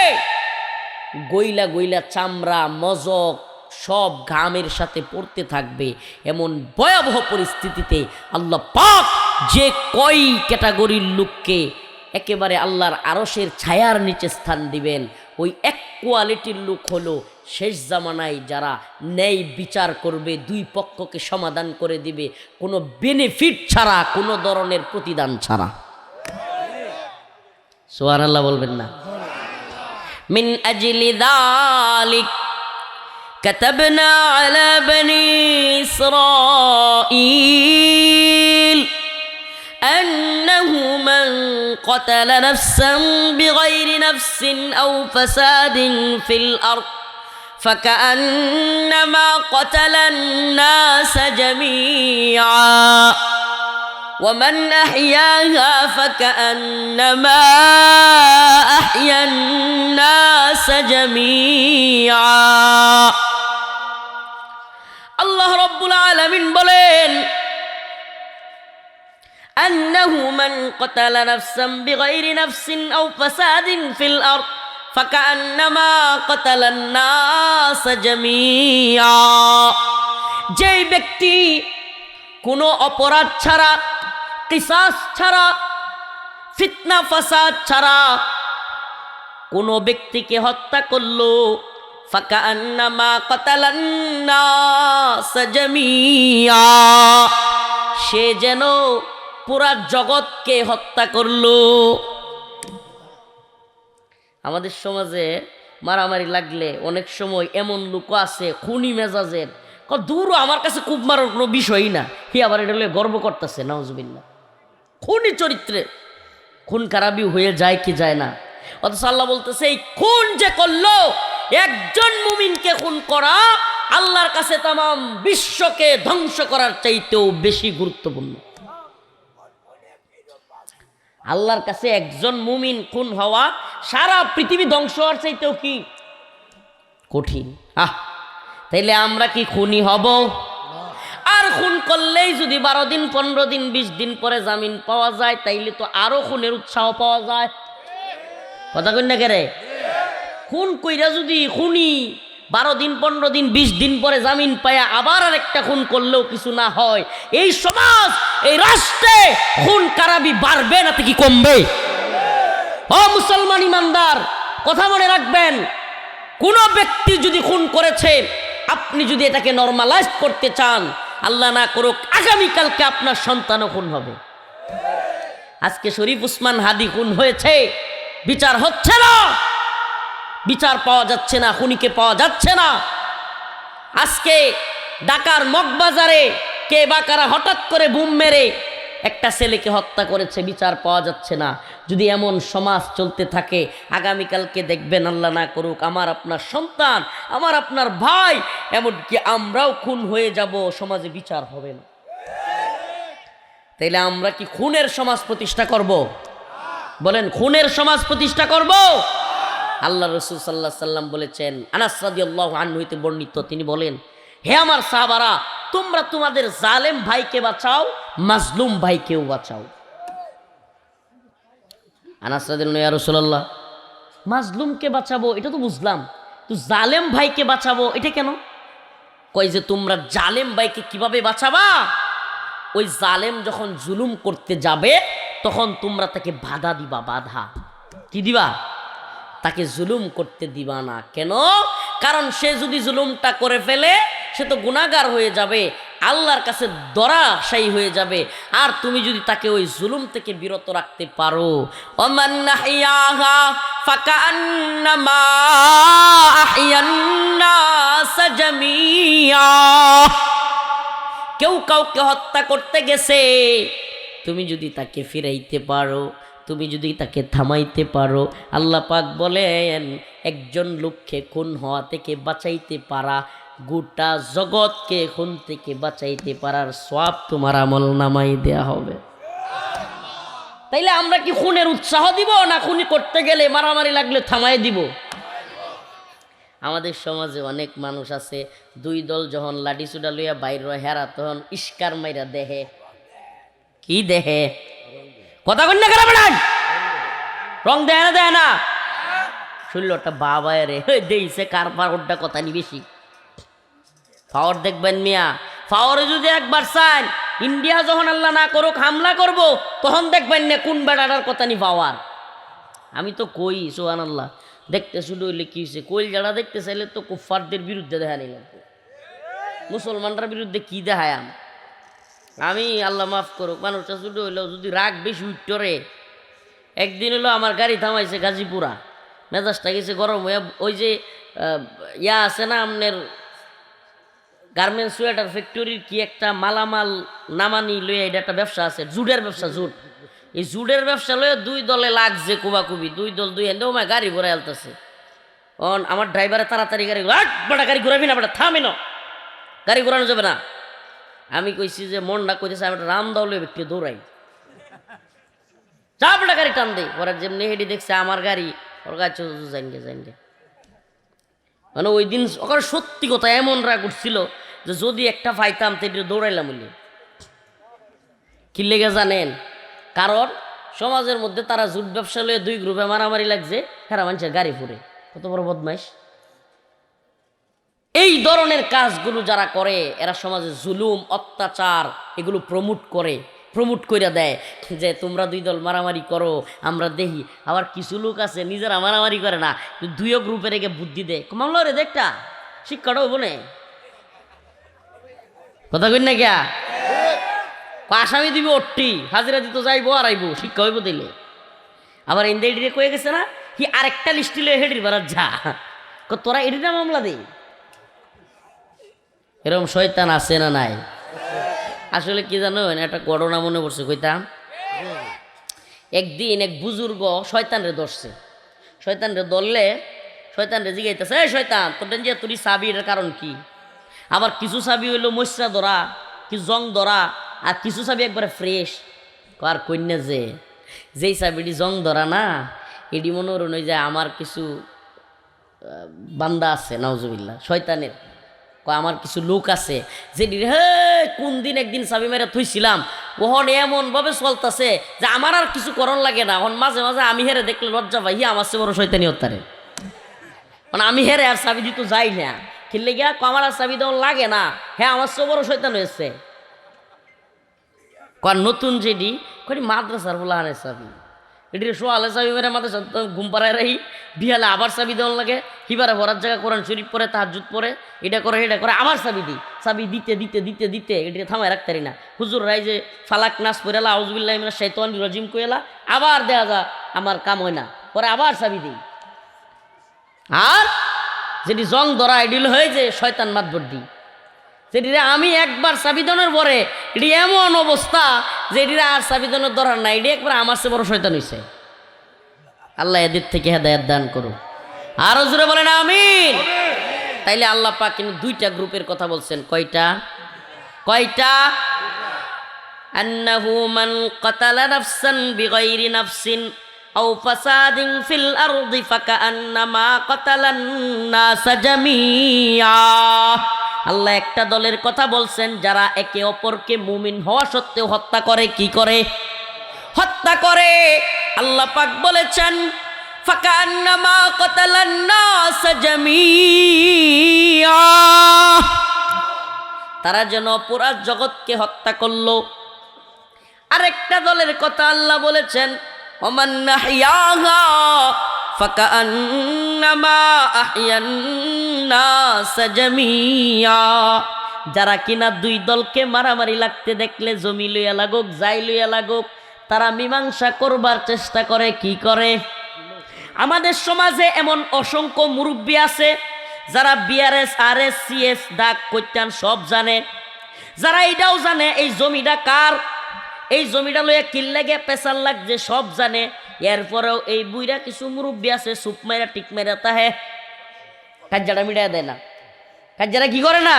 গইলা গইলা চামড়া মজক সব ঘামের সাথে পড়তে থাকবে, এমন ভয়াবহ পরিস্থিতিতে আল্লাহ পাক যে কয় ক্যাটাগরির লোককে একেবারে আল্লাহর আরশের ছায়ার নিচে স্থান দিবেন, ওই এক কোয়ালিটির লোক হলো শেষ জামানায় যারা ন্যায় বিচার করবে, দুই পক্ষকে সমাধান করে দিবে, কোনো বেনিফিট ছাড়া, কোনো ধরনের প্রতিদান ছাড়া। সুবহানাল্লাহ বলবেন না? মিন আজলি যালিক কাতাবনা আলা বনি ইসরাঈল আন্নাহু মান ক্বাতালা নাফসান বিগাইরি নাফসিন আও ফাসাদিন ফিল আরদ ফাকান্নামা ক্বাতালা আন-নাস জামিআ ومن أحياها فكأنما أحيا الناس جميعا আল্লাহ রাব্বুল আলামিন বলেন أنه من قتل نفسا بغير نفس أو فساد في الأرض فكأنما قتل الناس جميعا যেই ব্যক্তি কোনো অপরাধ ছাড়া কিসাস ছাড়া ফিতনা ফাসাদ ছাড়া কোনো ব্যক্তিকে হত্যা করলো ফাকান্নামা কাতালান নাস জামিয়া সে যেন পুরা জগৎকে হত্যা করলো। আমাদের সমাজে মারামারি লাগলে অনেক সময় এমন লোক আছে খুনি মেজাজের, দূর আমার কাছে খুব মারার কোনো বিষয়ই না, হি আবার এটা গর্ব করতেছে। নাউজুবিল্লাহ, খুনি চরিত্রে খুন খারাপি হয়ে যায় কি যায় না? অথচ আল্লাহ বলতেছে এই খুন যে করলো, একজন মুমিনকে খুন করা আল্লাহর কাছে তামাম বিশ্বকে ধ্বংস করার চাইতেও বেশি গুরুত্বপূর্ণ। আল্লাহর কাছে একজন মুমিন খুন হওয়া সারা পৃথিবী ধ্বংস হওয়ার চাইতেও কি কঠিন। তাইলে আমরা কি খুনি হব? আর খুন করলেই যদি 12 দিন 15 দিন 20 দিন পরে জামিন পাওয়া যায়, তাইলে তো আরো খুনের উৎসাহ পাওয়া যায়। কথা কই না কেরে? খুন কইরা যদি খুনি 12 দিন 15 দিন 20 দিন পরে জামিন পায়া আবার আরেকটা খুন করলেও কিছু না হয়, এই সমাজ এই রাষ্ট্রে খুন খারাপি বাড়বে না কি কমবে? ও মুসলমান ইমানদার, কথা মনে রাখবেন, কোন ব্যক্তি যদি খুন করেছে, আপনি যদি এটাকে নরমালাইজ করতে চান, আল্লাহ না করুক আগামীকালকে আপনার সন্তানও খুন হবে। আজকে শরীফ উসমান হাদি খুন হয়েছে, বিচার হচ্ছে না, বিচার পাওয়া যাচ্ছে না, খুনিকে পাওয়া যাচ্ছে না। আজকে ঢাকার মগবাজারে কে বা কারা হঠাৎ করে বুম মেরে একটা ছেলেকে হত্যা করেছে, বিচার পাওয়া যাচ্ছে না। যদি এমন সমাজ চলতে থাকে, আগামীকালকে দেখবেন আল্লাহ না করুক আমার আপনার সন্তান, আমার আপনার ভাই, এমনকি আমরাও খুন হয়ে যাব, সমাজে বিচার হবে না। তাইলে আমরা কি খুনের সমাজ প্রতিষ্ঠা করব? বলেন, খুনের সমাজ প্রতিষ্ঠা করব? আল্লাহ রাসূল সাল্লাল্লাহু আলাইহি সাল্লাম বলেছেন, আনাস রাদিয়াল্লাহু আনহু হতে বর্ণিত, তিনি বলেন, হে আমার সাহাবারা, তোমরা তোমাদের জালেম ভাইকে বাঁচাও, মাজলুম ভাইকেও বাঁচাও। আনাস রাদিয়াল্লাহু ইয়া রাসূলুল্লাহ, মাজলুমকে বাঁচাবো এটা তো বুঝলাম, তো জালেম ভাইকে বাঁচাবো এটা কেন? কই যে তোমরা জালেম ভাইকে কিভাবে বাঁচাবা? ওই জালেম যখন জুলুম করতে যাবে তখন তোমরা তাকে বাধা দিবা। বাধা কি দিবা? তাকে জুলুম করতে দিবা না। কেন? কারণ সে যদি জুলুমটা করে ফেলে সে তো গুনাহগার হয়ে যাবে, আল্লাহর কাছে ধরাশায়ী হয়ে যাবে। আর তুমি যদি তাকে ওই জুলুম থেকে বিরত রাখতে পারো, ওমান নাহিয়াহা ফাকান্নামা আহইয়ান নাস জামিআ, কেউ কাউকে হত্যা করতে গেছে, তুমি যদি তাকে ফিরাইতে পারো, তুমি যদি তাকে থামাইতে পারো, আল্লাহ পাক বলেন একজন লোককে খুন হওয়া থেকে বাঁচাইতে পারা গোটা জগৎকে খুন থেকে বাঁচাইতে পারার সওয়াব তোমার আমল নামাই দেয়া হবে। তাইলে আমরা কি খুনের উৎসাহ দিব, না খুনি করতে গেলে মারামারি লাগলে থামাই দিব? আমাদের সমাজে অনেক মানুষ আছে, দুই দল যখন লাঠি সুডা লইয়া বাইর হেরা তখন ইস্কার মাইরা দেহে। কি দেহে? কথা কন না খারাপ না, রং দেয় না, দেয় না, শুনলোটা বাবা রে দেইছে কার পাওয়ারটা কথা নি বেশি। পাওয়ার দেখবেন মিয়া, পাওয়ারে যদি একবার চান, ইন্ডিয়া যখন আল্লাহ না করুক হামলা করব, তখন দেখবেন না কোন বেড়াটার কথা নি পাওয়ার। আমি তো কই সুবহানাল্লাহ, দেখতে শুধু হইলে কি হয়েছে, কইল যারা দেখতে চাইলে তো কুফফারদের বিরুদ্ধে দেখা নিলাম, মুসলমানদের বিরুদ্ধে কি দেখায়? আমি আল্লাহ মাফ করুক, মানুষটা শুধু হইলেও যদি রাগ বেশি উঠরে। একদিন হলো আমার গাড়ি থামাইছে গাজীপুরা, মেজাজটা গেছে গরম হয়ে, ওই যে ইয়া আছে না আপনার গার্মেন্টস সোয়েটার ফ্যাক্টরির কি একটা মালামাল নামানি লইয়া, এটা একটা ব্যবসা আছে, জুডের ব্যবসা, জুট। এই জুডের ব্যবসা লইয়া দুই দলে লাগছে কুবাকুবি, দুই দল দুই হ্যান্ডে ওমায় গাড়ি ঘুরে আলতেছে। আমার ড্রাইভারে তাড়াতাড়ি গাড়ি, বাটা গাড়ি ঘুরাবি না, বাটা থামে না, গাড়ি ঘুরানো যাবে না। আমি কইছি যে মনটা কইতেছে আমি একটা রাম দাউলে ব্যক্তি দৌড়াই, চাপটা গাড়ি টান দেই। ওরা যেমনি হেঁটে দেখছে আমার গাড়ি, ওর কাছে জানগে মানে ওই দিন ওখানে সত্যি কথা এমন রাগ উঠছিল যে যদি একটা পাইতাম তো এটা দৌড়াইলাম বলে। কি লেগে জানেন? কারণ সমাজের মধ্যে তারা জুট ব্যবসা লয়ে দুই গ্রুপে মারামারি লাগছে, হেরা মানুষের গাড়ি ফুরে। কত বড় বদমাইশ! এই ধরনের কাজগুলো যারা করে এরা সমাজে জুলুম অত্যাচার এগুলো প্রমোট করে দেয় যে তোমরা দুই দল মারামারি করো আমরা দেখি। আবার কিছু লোক আছে নিজেরা মারামারি করে না, দুইও গ্রুপে রেখে বুদ্ধি দেয়, মামলা রে দেখটা শিক্ষাটাও বনে কথা কই না গিয়া আসামি দিবি ওটি হাজিরা দিত যাইবো আর আইবো শিক্ষা হইব দিলে। আবার ইন্দিরে কয়ে গেছে না কি আরেকটা লিস্টি লয়ে হেডির বারাত যা তোরা এডিটা মামলা দেই। এরকম শয়তান আছে না নাই? আসলে কি জানো একটা ঘটনা মনে পড়ছে কইতাম। একদিন এক বুজুর্গ শয়তানরে ধরছে, শয়তানরে ধরলে শয়তানরে জিগাইতেছে এই শয়তান তোর যে তোর চাবির কারণ কি? আবার কিছু চাবি হইলো মশা ধরা, কিছু জং ধরা, আর কিছু চাবি একবারে ফ্রেশ। আর কন্যা যেই চাবিটি জং ধরা না এটি মনে হল ওই যে আমার কিছু বান্দা আছে নাউজুবিল্লাহ শয়তানের, আমার কিছু লোক আছে যেটি হে কোন দিন একদিন চাবি মেরে থুইছিলাম ওহন এমন ভাবে চলতেছে যে আমার আর কিছু করণ লাগে না। এখন মাঝে মাঝে আমি হেরে দেখলে লজ্জা পাই, আমার সে বড় শয়তানি হত্যারে মানে আমি হেরে আর চাবি দিতে যাই না, খেললে গিয়া আমার আর চাবি দেওয়া লাগে না। হ্যাঁ আমার সে বড় শয়তান হয়েছে। নতুন যেটি মাদ্রাসার বলা আনে চাবি এটি সোয়ালে চাবি মেরে মাদ্রাসা ঘুম পাড়ায় রাখি, বিহালে আবার চাবি দেওয়ার লাগে, হিবারে ভরার জায়গা কোরআন শরীফ পরে তাহাজ্জুদ পরে এটা করে আবার চাবি দিই। চাবি দিতে দিতে দিতে দিতে এটিকে থামায় রাখতারি না। হুজুর রাই যে ফালাক নাস পড়েলা আউজুবিল্লাহ মিনাশ শাইতানির রাজিম কইলা আবার দেয়া যা আমার কাম হয় না, পরে আবার চাবি দিই। আর যেটি জং ধরা এডিল হয়ে যে শয়তান মাতবড্ডি যেটি আমি একবার চাবিদনের পরে এটি এমন অবস্থা যে এটি আর চাবিদনের ধরার না, এটি একবার আমার চেয়ে বড় শয়তান হয়েছে। আল্লাহ এদের থেকে হেদায়েত দান করো, আরো জোরে বলেন আমিন। তাইলে আল্লাহ পাক কিন্তু দুইটা গ্রুপের কথা বলছেন। কয়টা? আন্নাহু মান কাতালা নাফসান বিগাইরি নাফসিন আও ফাসাদিন ফিল আরদি ফাকান্নামা কাতালান নাস জামিআ। আল্লাহ একটা দলের কথা বলছেন যারা একে অপরকে মুমিন হওয়া সত্ত্বেও হত্যা করে। কি করে? হত্যা করে। আল্লাহ পাক বলেছেন ফাকান্নামা কাতালান নাস জামিআ, তারা যেন পুরা জগৎকে হত্যা করলো। আরেকটা দলের কথা আল্লাহ বলেছেন ওমান আহইয়াহা ফাকান্নামা আহইয়ান নাস জামিআ, যারা কিনা দুই দলকে মারামারি লাগতে দেখলে জমি লইয়া লাগুক যাই লইয়া লাগুক তারা মীমাংসা করবার চেষ্টা করে। কি করে? আমাদের সমাজে এমন অসংখ্য মুরব্বী আছে যারা বিআরএস আরএস সিএস ডাক কইতান সব জানে, যারা এটাও জানে এই জমিটা কার, এই জমিটা লইয়া কিল লাগে পেশাল লাগছে সব জানে। এরপরেও এই বুইরা কিছু মুরব্বী আছে সুপ মেরা টিক মেরা তাহে কাজ্জাটা মিডিয়া দেয় না। কাজ্জারা কি করে না?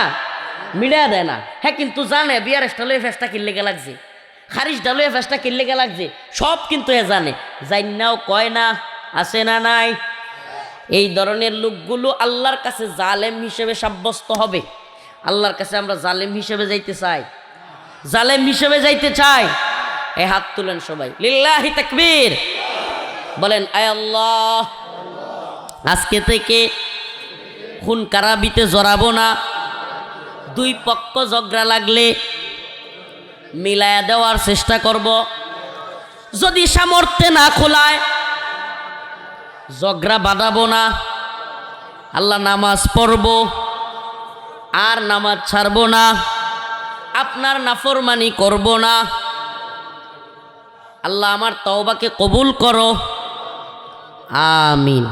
মিডিয়া দেয় না। হ্যাঁ কিন্তু জানে বিআরএসটা লইয়া ফেসটা কিল লেগে লাগছে, খারিজটা লইয়া ফেসটা কিল লেগে লাগছে, সব কিন্তু এ জানে। জান্নাও কয় না, আছে না নাই? এই ধরনের লোকগুলো আল্লাহর কাছে জালেম হিসেবে সাব্যস্ত হবে। আল্লাহর কাছে আমরা জালেম হিসেবে যাইতে চাই? জালেম হিসেবে যাইতে চাই? এ হাত তুলেন সবাই, লিল্লাহি তাকবীর বলেন। আয় আল্লাহ, আজকে থেকে খুন কারাবিতে জড়াবো না। দুই পক্ষ ঝগড়া লাগলে মিলায়া দেওয়ার চেষ্টা করব। যদি সামর্থ্যে না খোলায় ঝগড়া বাঁধাবো না। আল্লাহ নামাজ পড়ব আর নামাজ ছাড়বো না, আপনার নাফরমানি করব না। আল্লাহ আমার তওবাকে কবুল করো, আমিন।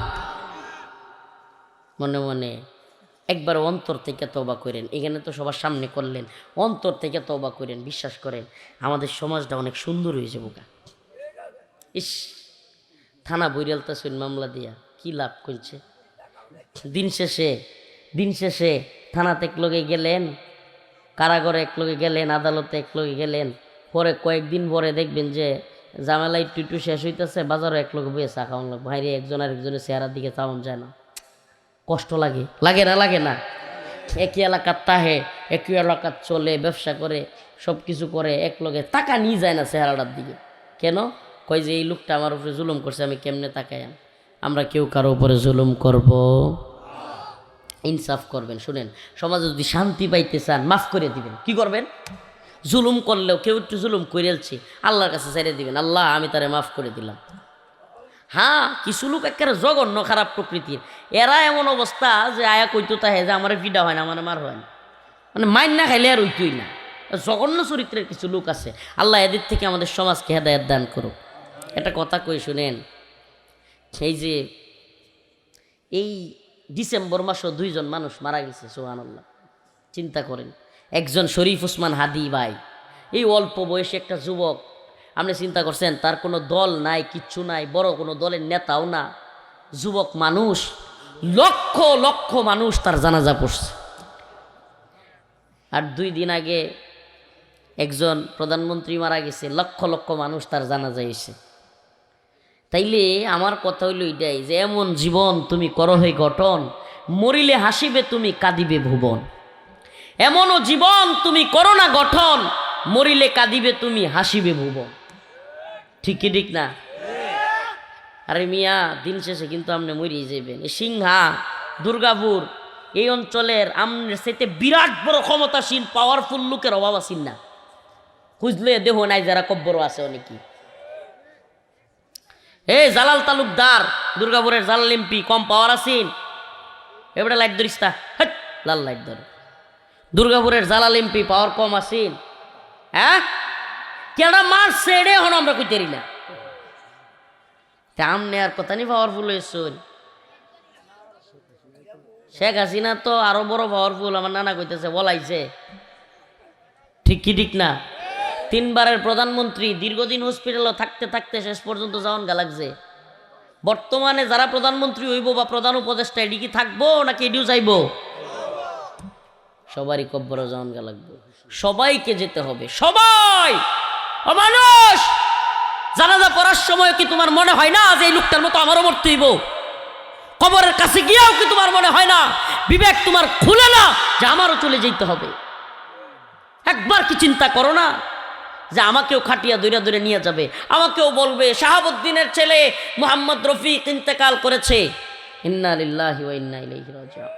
মনে মনে একবার অন্তর থেকে তওবা করেন। এখানে তো সবার সামনে করলেন, অন্তর থেকে তওবা করেন। বিশ্বাস করেন আমাদের সমাজটা অনেক সুন্দর হয়ে যাবো। ইস, থানা বইরালতাছেন মামলা দিয়া কি লাভ করছে? দিন শেষে থানাতে লগে গেলেন কারাগারে একলগে গেলেন, আদালতে একলগে গেলেন, পরে কয়েকদিন পরে দেখবেন যে ঝামেলা একটু একটু শেষ হইতেছে, বাজারও একলগে বয়ে চা খাওয়ান লাগবে। ভাইরে একজন আর একজনের চেহারার দিকে চাওয়ান যায় না, কষ্ট লাগে, লাগে না? লাগে না? একই এলাকার তাহে, একই এলাকার চলে, ব্যবসা করে, সব কিছু করে, একলগে টাকা নিয়ে যায় না চেহারাটার দিকে। কেন? কয় যে এই লোকটা আমার উপরে জুলুম করছে, আমি কেমনে তাকাই? আমরা কেউ কারো উপরে জুলুম করব? ইনসাফ করবেন। শুনেন, সমাজে যদি শান্তি পাইতে চান, মাফ করে দিবেন। কি করবেন? জুলুম করলেও কেউ একটু জুলুম করেলছি, আল্লাহর কাছে ছেড়ে দিবেন, আল্লাহ আমি তারে মাফ করে দিলাম। হ্যাঁ, কিছু লোক একেবারে জঘন্য খারাপ প্রকৃতির, এরা এমন অবস্থা যে আয়া কইতো তাহে যে আমার ফিডা হয় না, আমার মার হয় না, মানে মাইন না খাইলে আর ওইটুই না। জঘন্য চরিত্রের কিছু লোক আছে, আল্লাহ এদের থেকে আমাদের সমাজকে হেদায়েত দান করুক। একটা কথা কই শুনেন, এই যে এই ডিসেম্বর মাসও 2 জন মানুষ মারা গেছে, সুবহানাল্লাহ। চিন্তা করেন, একজন শরীফ ওসমান হাদি ভাই, এই অল্প বয়সে একটা যুবক, আপনি চিন্তা করছেন, তার কোনো দল নাই, কিচ্ছু নাই, বড় কোনো দলের নেতাও না, যুবক মানুষ, লক্ষ লক্ষ মানুষ তার জানাজা পড়ছে। আর 2 দিন আগে একজন প্রধানমন্ত্রী মারা গেছে, লক্ষ লক্ষ মানুষ তার জানাজা এসে। তাইলে আমার কথা হইল এটাই যে এমন জীবন তুমি করো হে গঠন, মরিলে হাসিবে তুমি, কাঁদিবে ভুবন। এমনও জীবন তুমি করো না গঠন, মরিলে কাঁদিবে তুমি, হাসিবে ভুবন। ঠিক কি ঠিক না? আরে মিয়া, দিন শেষে কিন্তু আপনি মরিয়ে যাবেন। এই সিংহা, দুর্গাপুর এই অঞ্চলের আমনের সাথে বিরাট বড় ক্ষমতাসীন পাওয়ারফুল লোকের অভাব আছেন না, খুঁজলে দেহ নাই যারা কব্বর আছে অনেকেই। এই জালাল তালুকদার, দুর্গাপুরের জালাল এমপি, কম পাওয়ার আছেন? এবারে লাইট ধরিস্তা, হ্যাঁ লাল লাইট ধর। দুর্গাপুরের জালাল এমপি পাওয়ার কম আছেন? হ্যাঁ, কেডা মারছে এডে হন আমরা কইতেরি না। আমনে আর কথা নেই পাওয়ারফুল হয়েছেন। শেখ হাসিনা তো আরো বড় পাওয়ারফুল, আমার নানা কইতেছে, বলাইছে। ঠিক কি ঠিক না? 3 বারের প্রধানমন্ত্রী, দীর্ঘদিন হসপিটালে থাকতে থাকতে শেষ পর্যন্ত যাওয়ান গা লাগছে। বর্তমানে যারা প্রধানমন্ত্রী হইব বা প্রধান উপদেষ্টা, এডি কি থাকবো নাকি এডিও যাইব? সবারই কব্বর যাওয়ান গা লাগবে, সবাইকে যেতে হবে, সবাই। ও মানুষ, জানাজা পড়ার সময় কি তোমার মনে হয় না যে এই লোকটার মতো আমারও মরতে হইব? কবরের কাছে গিয়েও কি তোমার মনে হয় না, বিবেক তোমার খুলে না যে আমারও চলে যেতে হবে? একবার কি চিন্তা করো না যে আমাকেও খাটিয়া দৌড়া দৌড়ে নিয়ে যাবে, আমাকেও বলবে শাহাবুদ্দিনের ছেলে মোহাম্মদ রফিক ইন্তেকাল করেছে, ইন্না লিল্লাহি ওয়া ইন্না ইলাইহি রাজিউন।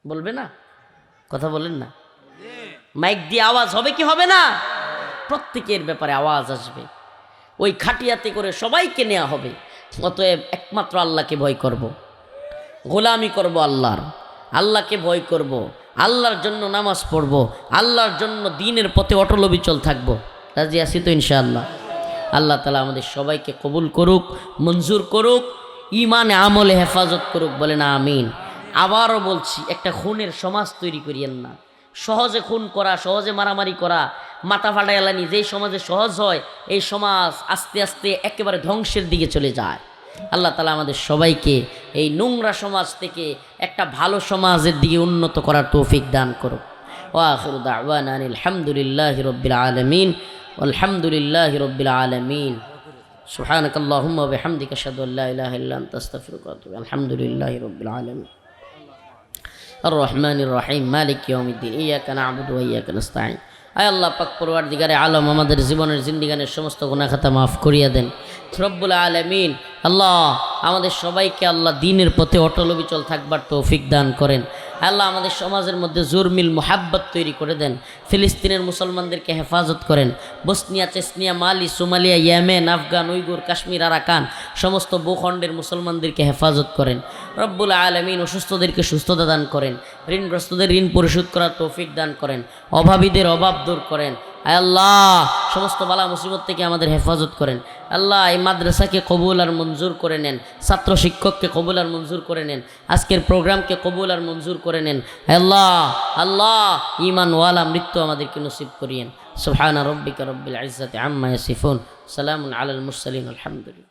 বলবে না? কথা বলেন না? মাইক দিয়ে আওয়াজ হবে কি হবে না? প্রত্যেকের ব্যাপারে আওয়াজ আসবে, ওই খাটিয়াতে করে সবাইকে নেওয়া হবে। অতএব একমাত্র আল্লাহকে ভয় করব, গোলামি করব আল্লাহর, আল্লাহকে ভয় করব, আল্লাহর জন্য নামাজ পড়ব, আল্লাহর জন্য দ্বীনের পথে অটল অবিচল থাকব। রাজি আছি তো ইনশাআল্লাহ? আল্লাহ তাআলা আমাদের সবাইকে কবুল করুক, মঞ্জুর করুক, ইমানে আমলে হেফাজত করুক, বলেন আমিন। আবারও বলছি, একটা খুনের সমাজ তৈরি করিয়েন না। সহজে খুন করা, সহজে মারামারি করা, মাথা ফাটা এলানি যেই সমাজে সহজ হয়, এই সমাজ আস্তে আস্তে একেবারে ধ্বংসের দিকে চলে যায়। আল্লাহ তাআলা আমাদের সবাইকে এই নোংরা সমাজ থেকে একটা ভালো সমাজের দিকে উন্নত করার তৌফিক দান করুক। ওয়া আখিরু দাওয়ানা আলহামদুলিল্লাহি রাব্বিল আলামিন, আলহামদুলিল্লাহি রাব্বিল আলামিন। সুবহানাকাল্লাহুম্মা ওয়া বিহামদিকা আশহাদু আল্লা ইলাহা ইল্লা আনতা আস্তাগফিরুকা ওয়া আতুবু ইলাইক। আলহামদুলিল্লাহি রাব্বিল আলামিন। আর-রহমানির রহিম, মালিক ইয়াউমিদ্দিন, ইয়াকা না'বুদু ওয়া ইয়াকা নাস্তাঈন। আয় আল্লাহ পাক পরওয়ারদিগারে আলম, আমাদের জীবনের জিন্দিগানের সমস্ত গুনাহ খাতা মাফ করিয়া দেন রব্বুল আলামিন। আল্লাহ আমাদের সবাইকে আল্লাহ দ্বীনের পথে অটল অবিচল থাকবার তৌফিক দান করেন। আল্লাহ আমাদের সমাজের মধ্যে জুরমিল মুহাব্বত তৈরি করে দেন। ফিলিস্তিনের মুসলমানদেরকে হেফাজত করেন। Bosnia, Chechnya, Mali, Somalia, Yemen, Afghan, Uyghur, Kashmir, Arakan সমস্ত ভূখণ্ডের মুসলমানদেরকে হেফাজত করেন রব্বুল আলামিন। অসুস্থদেরকে সুস্থতা দান করেন, ঋণগ্রস্তদের ঋণ পরিশোধ করার তৌফিক দান করেন, অভাবীদের অভাব দূর করেন। আয় আল্লাহ সমস্ত বালা মুসিবত থেকে আমাদের হেফাজত করেন। আল্লাহ এই মাদ্রাসাকে কবুল আর মঞ্জুর করে নেন, ছাত্র শিক্ষককে কবুল আর মঞ্জুর করে নেন, আজকের প্রোগ্রামকে কবুল আর মঞ্জুর করে নেন। আল্লাহ আল্লাহ ঈমানওয়ালা মৃত্যু আমাদেরকে নসিব করিয়েন। সুবহানা রাব্বিকা রাব্বিল ইজ্জাতি আম্মা ইয়াসিফুন, সালামুন আলাল মুরসালিন, আলহামদুলিল্লাহ।